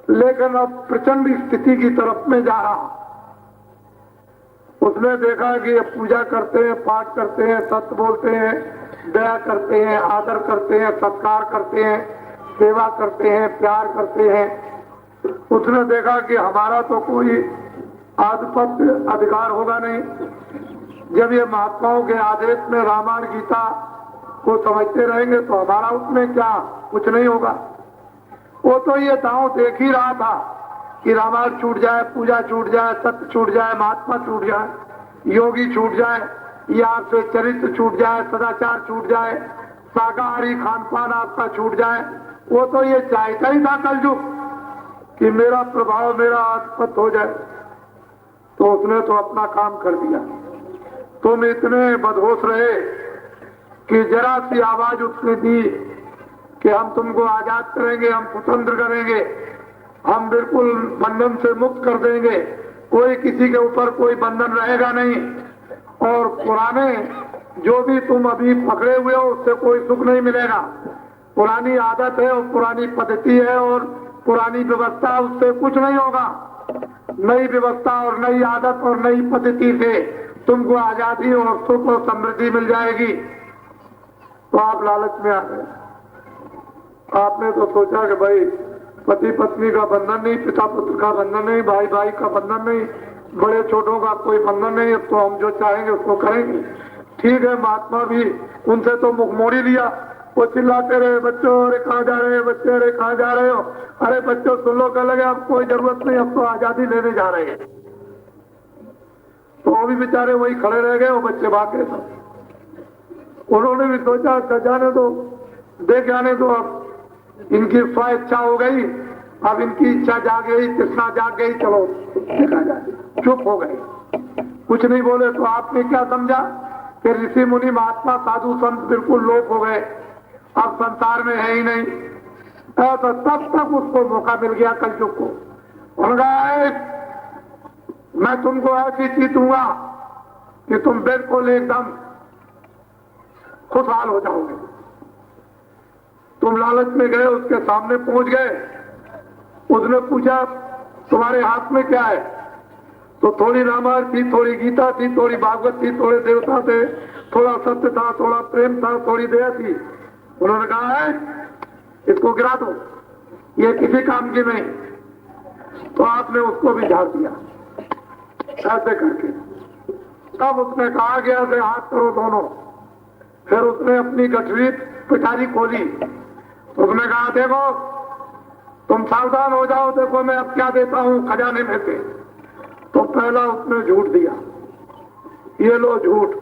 लेकिन अब प्रचंड स्थिति की तरफ में जा रहा। उसने देखा कि ये पूजा करते हैं, पाठ करते हैं, सत्य बोलते हैं, दया करते हैं, आदर करते हैं, सत्कार करते हैं, सेवा करते हैं, प्यार करते हैं। उसने देखा कि हमारा तो कोई आधिपत्य अधिकार होगा नहीं। जब ये महात्माओं के आदेश में रामायण गीता को समझते रहेंगे तो हमारा उसमें क्या कुछ नहीं होगा। वो तो ये दांव देख ही रहा था कि रामायण छूट जाए, पूजा छूट जाए, सत्य छूट जाए, महात्मा छूट जाए, योगी छूट जाए, या आपसे चरित्र छूट जाए, सदाचार छूट जाए, शाकाहारी खान पान आपका छूट जाए। वो तो ये चाहता ही था कलयुग कि मेरा प्रभाव, मेरा आधिपत्य हो जाए। तो उसने तो अपना काम कर दिया। तुम इतने बदहोश रहे कि जरा सी आवाज उसने दी कि हम तुमको आजाद करेंगे, हम स्वतंत्र करेंगे, हम बिल्कुल बंधन से मुक्त कर देंगे, कोई किसी के ऊपर कोई बंधन रहेगा नहीं, और पुराने जो भी तुम अभी पकड़े हुए हो उससे कोई सुख नहीं मिलेगा। पुरानी आदत है और पुरानी पद्धति है और पुरानी व्यवस्था, उससे कुछ नहीं होगा। नई व्यवस्था और नई आदत और नई पद्धति से तुमको आजादी और सुख और समृद्धि मिल जाएगी। तो आप लालच में आ गए। आपने तो सोचा कि भाई पति पत्नी का बंधन नहीं, पिता पुत्र का बंधन नहीं, भाई भाई का बंधन नहीं, बड़े छोटों का कोई बंधन नहीं, अब तो हम जो चाहेंगे उसको करेंगे। ठीक है, महात्मा भी उनसे तो मुख मोड़ी लिया। वो चिल्लाते रहे, बच्चों अरे कहाँ जा रहे हो, बच्चे अरे कहाँ जा रहे हो, अरे बच्चों सुन लो, कह लगे अब कोई जरूरत नहीं, अब तो आजादी लेने जा रहे हैं। तो वो भी बेचारे वही खड़े रह गए, वो बच्चे भाग गए सब। उन्होंने भी सोचा जाने दो, देख आने दो, अब इनकी स्व इच्छा हो गई, अब इनकी इच्छा जाग गई, तृष्णा जाग गई, चलो देखा जाए। चुप हो गए, कुछ नहीं बोले। तो आपने क्या समझा कि ऋषि मुनि महात्मा साधु संत बिल्कुल लोप हो गए, अब संसार में है ही नहीं। तो तब तक उसको मौका मिल गया कलयुग को। उन्होंने कहा मैं तुमको ऐसी चीज दूंगा कि तुम बिल्कुल एकदम खुशहाल हो जाओगे। तुम लालच में गए, उसके सामने पहुंच गए। उसने पूछा तुम्हारे हाथ में क्या है? तो थोड़ी रामायण थी, थोड़ी गीता थी, थोड़ी भागवत थी, थोड़े देवता थे, थोड़ा सत्य था, थोड़ा प्रेम था, थोड़ी दया थी। उन्होंने कहा है इसको गिरा दो, ये किसी काम की नहीं। तो आपने उसको भी झाड़ दिया ऐसे करके। तब उसने कहा गया से हाथ करो दोनों। फिर उसने अपनी गठरी पिटारी खोली। उसने कहा देखो तुम सावधान हो जाओ, देखो मैं अब क्या देता हूं खजाने में से। तो पहला उसने झूठ दिया, ये लो झूठ,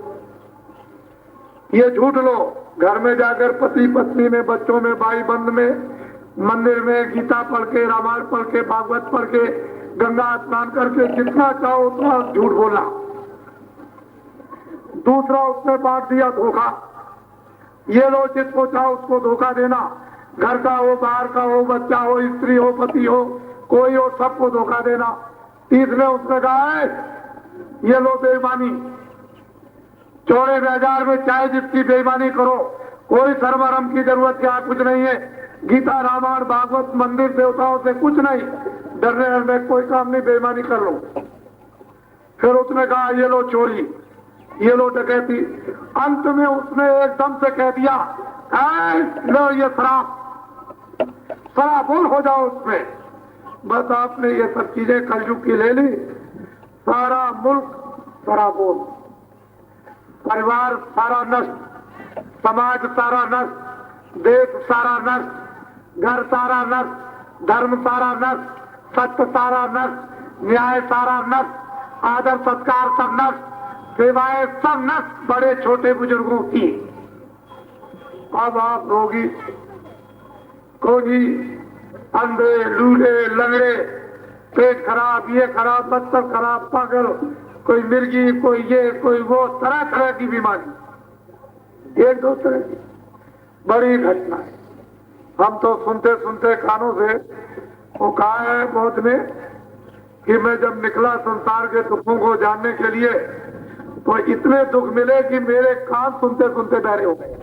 ये झूठ लो। घर में जाकर पति पत्नी में, बच्चों में, भाई बंद में, मंदिर में गीता पढ़ के, रामायण पढ़ के, भागवत पढ़ के, गंगा स्नान करके जितना चाहो उतना झूठ बोला। दूसरा उसने बांट दिया धोखा, ये लो जिसको चाहो उसको धोखा देना, घर का हो, बाहर का हो, बच्चा हो, स्त्री हो, पति हो, कोई हो, सबको धोखा देना। तीसरे उसने कहा है ये लो बेईमानी, चौड़े बाजार में चाहे जिसकी बेईमानी करो, कोई शर्म की जरूरत क्या कुछ नहीं है। गीता रामायण भागवत मंदिर देवताओं से कुछ नहीं, डरने डरने कोई काम नहीं, बेईमानी कर लो। फिर उसने कहा ये लो चोरी, ये लो डकैती। अंत में उसने एकदम से कह दिया लो ये शराबोल हो जाओ उसमें। बस आपने ये सब चीजें कलयुग की ले ली, सारा मुल्क शराबोल, परिवार सारा नष्ट, समाज सारा नष्ट, देश सारा नष्ट, घर सारा नष्ट, धर्म सारा नष्ट, सत्य सारा नष्ट, न्याय सारा नष्ट, आदर सत्कार सब नष्ट, सेवाएं सब नष्ट, बड़े छोटे बुजुर्गों की। अब आप रोगी, कोई अंधे, लूले, लंगड़े, पेट खराब, ये खराब, बस्तर खराब, पागल, कोई मिर्गी, कोई ये, कोई वो, तरह तरह की बीमारी, एक दो तरह की बड़ी घटना है। हम तो सुनते सुनते कानों से वो कहा है बहुत ने कि मैं जब निकला संसार के दुखों को जानने के लिए तो इतने दुख मिले कि मेरे कान सुनते सुनते बहरे हो गए।